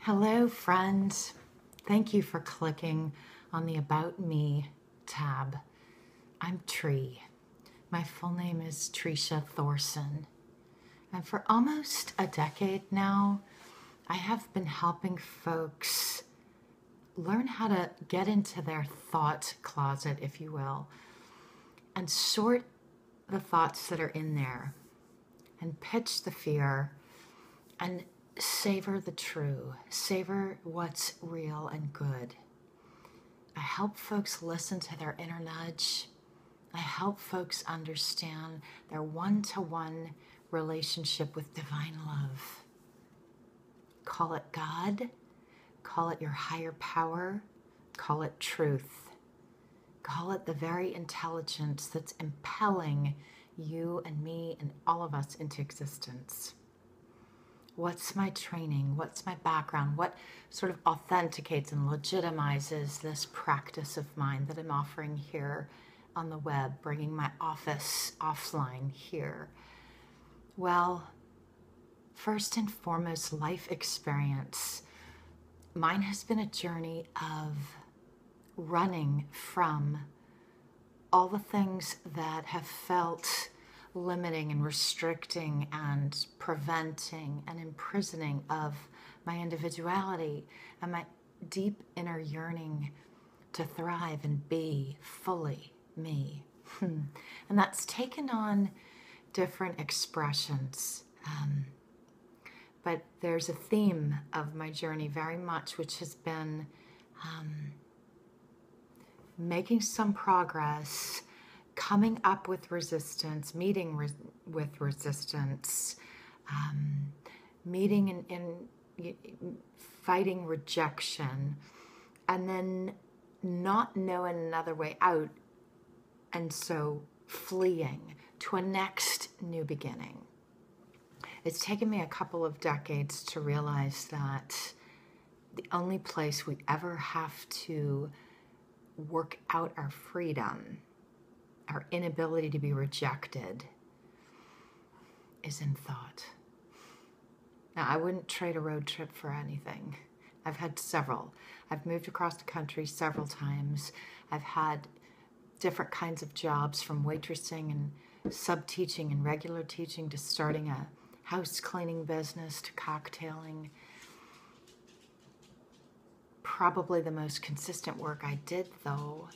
Hello, friends. Thank you for clicking on the About Me tab. I'm Tree. My full name is Tricia Thorson. And for almost a decade now, I have been helping folks learn how to get into their thought closet, if you will, and sort the thoughts that are in there and pitch the fear and savor the true, savor what's real and good. I help folks listen to their inner nudge. I help folks understand their one-to-one relationship with divine love. Call it God, call it your higher power, call it truth. Call it the very intelligence that's impelling you and me and all of us into existence. What's my training? What's my background? What sort of authenticates and legitimizes this practice of mine that I'm offering here on the web, bringing my office offline here? Well, first and foremost, life experience. Mine has been a journey of running from all the things that have felt limiting and restricting and preventing and imprisoning of my individuality and my deep inner yearning to thrive and be fully me. And that's taken on different expressions. But there's a theme of my journey very much, which has been making some progress, coming up with resistance, meeting with resistance, meeting and fighting rejection, and then not knowing another way out, and so fleeing to a next new beginning. It's taken me a couple of decades to realize that the only place we ever have to work out our freedom, our inability to be rejected, is in thought. Now, I wouldn't trade a road trip for anything. I've had several. I've moved across the country several times. I've had different kinds of jobs, from waitressing and sub-teaching and regular teaching to starting a house cleaning business to cocktailing. Probably the most consistent work I did, though,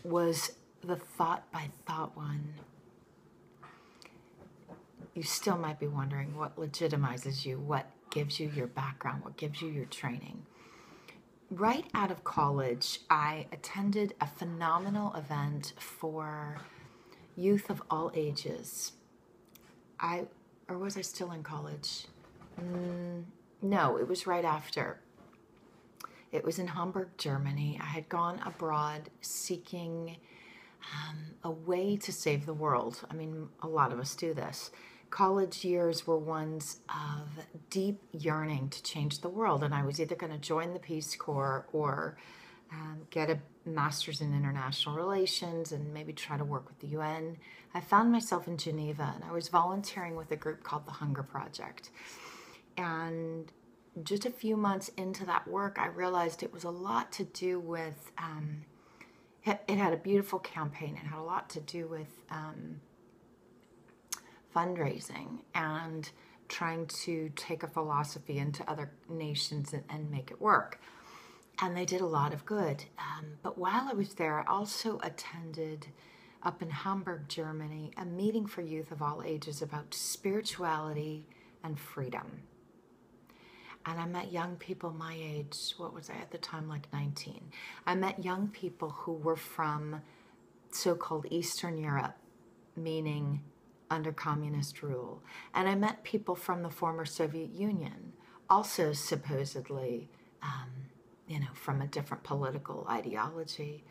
was the thought by thought one. You still might be wondering what legitimizes you, what gives you your background, what gives you your training. Right out of college, I attended a phenomenal event for youth of all ages. Or was I still in college? No, it was right after. It was in Hamburg, Germany. I had gone abroad seeking a way to save the world. I mean, a lot of us do this. College years were ones of deep yearning to change the world, and I was either going to join the Peace Corps or get a master's in international relations and maybe try to work with the UN. I found myself in Geneva, and I was volunteering with a group called the Hunger Project. And just a few months into that work, I realized it was a lot to do with, it had a beautiful campaign. It had a lot to do with fundraising and trying to take a philosophy into other nations and make it work. And they did a lot of good. But while I was there, I also attended up in Hamburg, Germany, a meeting for youth of all ages about spirituality and freedom. And I met young people my age, what was I at the time, like 19. I met young people who were from so-called Eastern Europe, meaning under communist rule. And I met people from the former Soviet Union, also supposedly, from a different political ideology.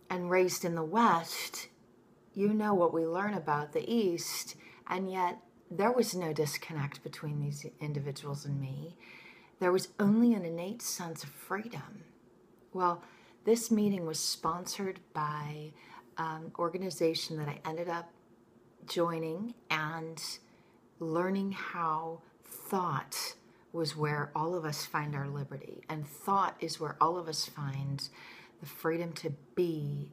And raised in the West, you know what we learn about the East, and yet there was no disconnect between these individuals and me. There was only an innate sense of freedom. Well, this meeting was sponsored by an organization that I ended up joining and learning how thought was where all of us find our liberty, and thought is where all of us find the freedom to be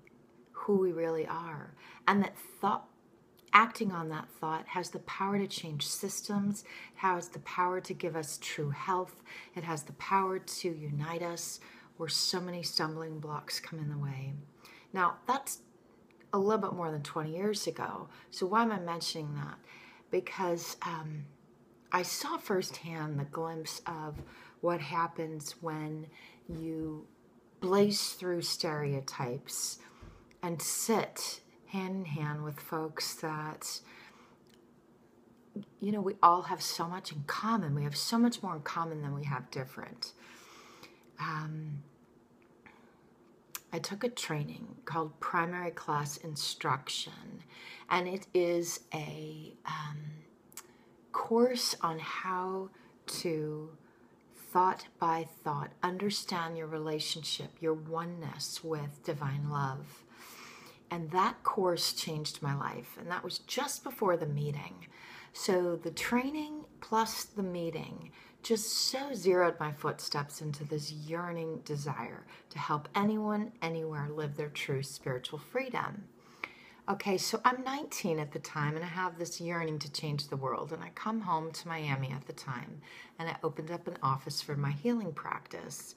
who we really are. And that thought, acting on that thought, has the power to change systems, has the power to give us true health, it has the power to unite us where so many stumbling blocks come in the way. Now, that's a little bit more than 20 years ago. So why am I mentioning that? Because I saw firsthand the glimpse of what happens when you blaze through stereotypes and sit hand in hand with folks that, you know, we all have so much in common. We have so much more in common than we have different. I took a training called Primary Class Instruction, and it is a course on how to, thought by thought, understand your relationship, your oneness with divine love. And that course changed my life, and that was just before the meeting. So the training plus the meeting just so zeroed my footsteps into this yearning desire to help anyone, anywhere live their true spiritual freedom. Okay, so I'm 19 at the time, and I have this yearning to change the world. And I come home to Miami at the time, and I opened up an office for my healing practice.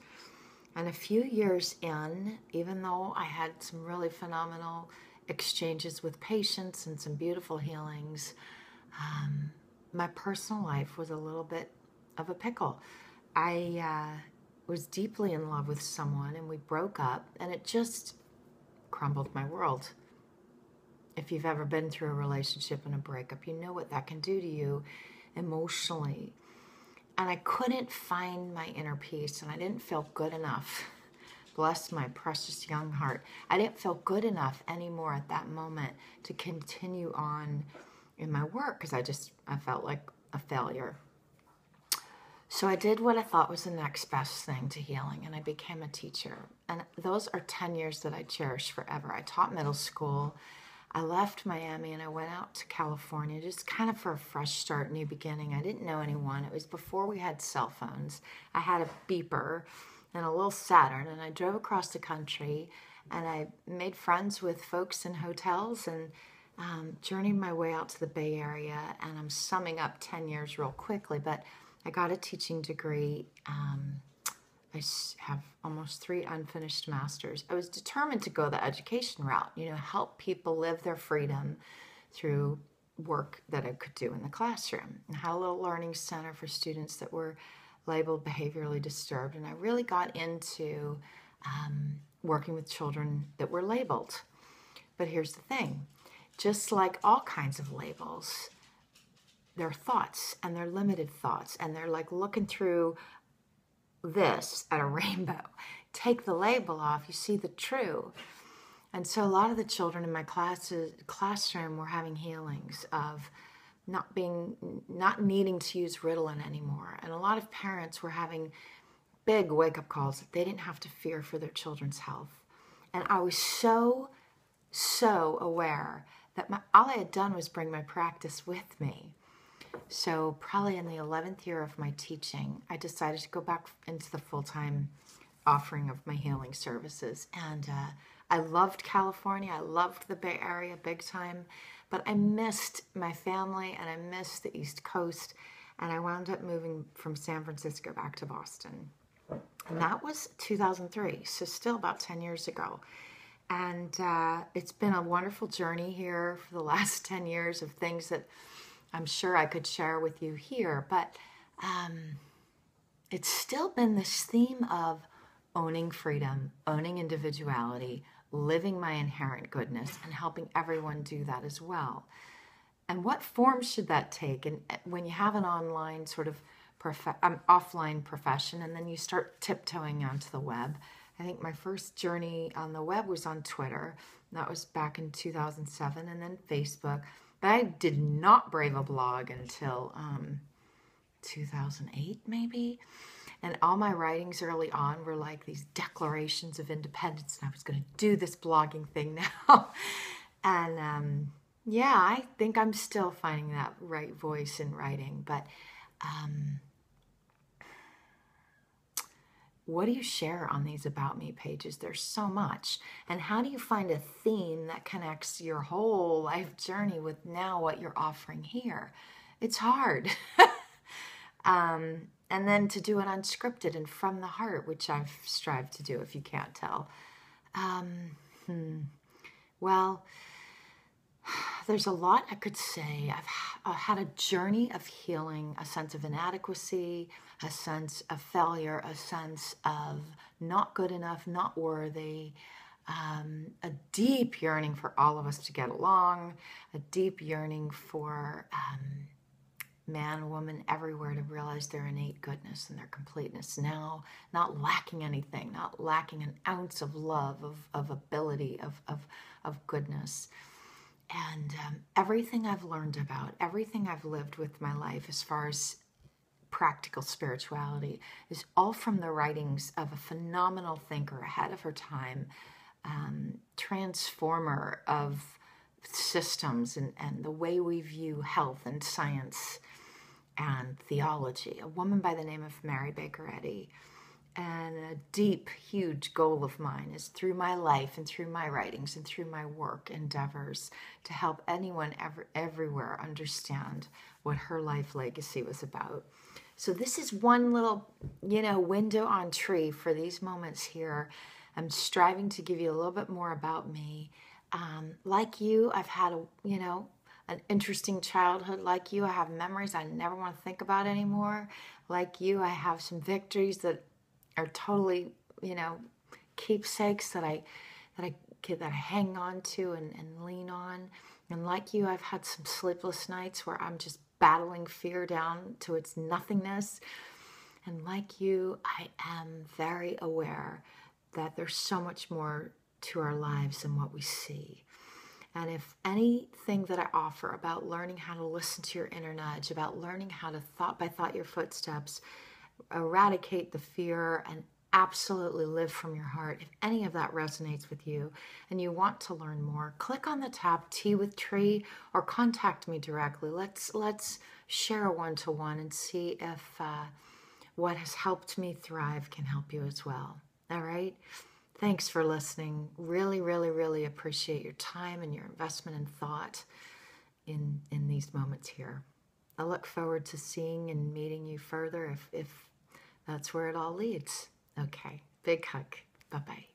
And a few years in, even though I had some really phenomenal exchanges with patients and some beautiful healings, my personal life was a little bit of a pickle. I was deeply in love with someone, and we broke up, and it just crumbled my world. If you've ever been through a relationship and a breakup, you know what that can do to you emotionally. And I couldn't find my inner peace, and I didn't feel good enough. Bless my precious young heart. I didn't feel good enough anymore at that moment to continue on in my work because I felt like a failure. So I did what I thought was the next best thing to healing, and I became a teacher. And those are 10 years that I cherish forever. I taught middle school. I left Miami and I went out to California just kind of for a fresh start, new beginning. I didn't know anyone. It was before we had cell phones. I had a beeper and a little Saturn, and I drove across the country, and I made friends with folks in hotels and journeyed my way out to the Bay Area. And I'm summing up 10 years real quickly, but I got a teaching degree. I have almost 3 unfinished masters. I was determined to go the education route, help people live their freedom through work that I could do in the classroom. I had a little learning center for students that were labeled behaviorally disturbed, and I really got into working with children that were labeled. But here's the thing, just like all kinds of labels, they're thoughts, and they're limited thoughts, and they're like looking through this at a rainbow. Take the label off, you see the true. And so a lot of the children in my classroom were having healings of not needing to use Ritalin anymore. And a lot of parents were having big wake-up calls that they didn't have to fear for their children's health. And I was so aware that all I had done was bring my practice with me. So probably in the 11th year of my teaching, I decided to go back into the full-time offering of my healing services. And I loved California. I loved the Bay Area big time. But I missed my family, and I missed the East Coast. And I wound up moving from San Francisco back to Boston. And that was 2003, so still about 10 years ago. And it's been a wonderful journey here for the last 10 years of things that I'm sure I could share with you here, but it's still been this theme of owning freedom, owning individuality, living my inherent goodness, and helping everyone do that as well. And what form should that take? And when you have an online sort of offline profession, and then you start tiptoeing onto the web. I think my first journey on the web was on Twitter. That was back in 2007, and then Facebook. But I did not brave a blog until 2008, maybe. And all my writings early on were like these declarations of independence, and I was going to do this blogging thing now. And yeah, I think I'm still finding that right voice in writing. But what do you share on these About Me pages? There's so much. And how do you find a theme that connects your whole life journey with now what you're offering here? It's hard. And then to do it unscripted and from the heart, which I've strived to do, if you can't tell. Well, there's a lot I could say. I've had a journey of healing, a sense of inadequacy, a sense of failure, a sense of not good enough, not worthy, a deep yearning for all of us to get along, a deep yearning for man, woman, everywhere to realize their innate goodness and their completeness now, not lacking anything, not lacking an ounce of love, of ability, of goodness. And everything I've learned about, everything I've lived with my life as far as practical spirituality is all from the writings of a phenomenal thinker ahead of her time, transformer of systems and the way we view health and science and theology, a woman by the name of Mary Baker Eddy. And a deep, huge goal of mine is through my life and through my writings and through my work endeavors to help anyone everywhere understand what her life legacy was about. So this is one little, window on tree for these moments here. I'm striving to give you a little bit more about me. Like you, I've had an interesting childhood. Like you, I have memories I never want to think about anymore. Like you, I have some victories that are totally, keepsakes that I hang on to and lean on. And like you, I've had some sleepless nights where I'm just battling fear down to its nothingness. And like you, I am very aware that there's so much more to our lives than what we see. And if anything that I offer about learning how to listen to your inner nudge, about learning how to thought by thought your footsteps, eradicate the fear, and absolutely live from your heart, if any of that resonates with you and you want to learn more, click on the tab Tea with Tree or contact me directly. Let's share a one-to-one and see if what has helped me thrive can help you as well. All right? Thanks for listening. Really, really, really appreciate your time and your investment and thought in these moments here. I look forward to seeing and meeting you further if that's where it all leads. Okay, big hug. Bye-bye.